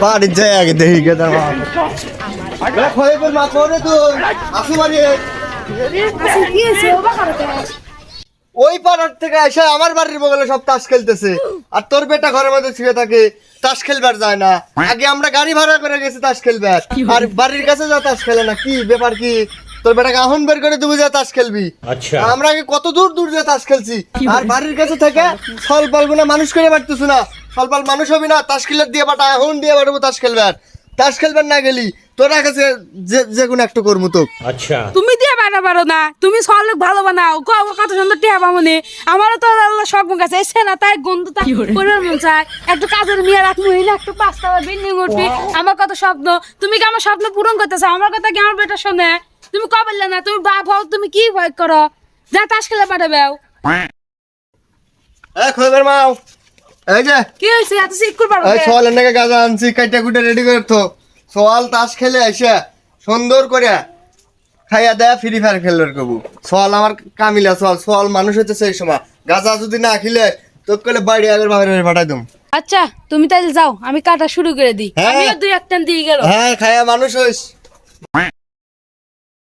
বাড়ি যাই আগে দেখি কে দাঁড়া খয়ের মা করে তুই আসু বাড়ি ওই পাড়ার থেকে এসে আমার বাড়ির বগলে সব তাস খেলতেছে আর তোর বেটা ঘরের মধ্যে শুয়ে থাকে তাস খেলবার যায় না আগে আমরা গাড়ি ভাড়া করে গেছি তাস খেলবার আর বাড়ির কাছে যা তাস খেলে না কি ব্যাপার কি তোর বেটাকে আহন বের করে তুমি যা তাস খেলবি আচ্ছা আমরা আগে কত দূর দূর যা তাস খেলছি আর বাড়ির কাছে থেকে সলপাল গুনা মানুষ করে পারতেছ না সলপাল মানুষ হবি না তাস খেলার দিয়ে বাটা আহন দিয়ে বাড়বো তাস খেলবার না গেলি তোরা কাছে যে কোনো একটা করবো তো আচ্ছা তুমি দিয়ে বানা পারো না তুমি সব লোক ভালো বানাও কত সুন্দর টিয়া পামনি আমারও তো আল্লাহ শখ মুখ আছে এসে না তাই গন্ধ তা পরিবার মন চায় একটু কাজের মেয়ে রাখবো না একটু পাঁচটা বিল্ডিং উঠবি আমার কত স্বপ্ন তুমি কি আমার স্বপ্ন পূরণ করতেছো আমার কথা কি আমার বেটা শোনে তুমি ক বললে না তুমি বাপ হও তুমি কি ভয় করো যা তাস খেলে পাঠাবে খবর মাও এই যে কি হয়েছে এত সিকুর পারো এই সোয়ালের নাকি গাজা আনছি কাইটা কুটে রেডি করে তো সোয়াল তাস খেলে এসে সুন্দর করে খাইয়া দেয়া ফ্রি ফায়ার খেলবার কবু সোয়াল আমার কামিলা সোয়াল মানুষ হচ্ছে সেই সময় গাজা যদি না খেলে তো কলে বাড়ি আগের বাইরে পাঠাই দম আচ্ছা তুমি তাইলে যাও আমি কাটা শুরু করে দিই হ্যাঁ। আমিও দুই একটা দিয়ে গেল হ্যাঁ খাইয়া মানুষ হইস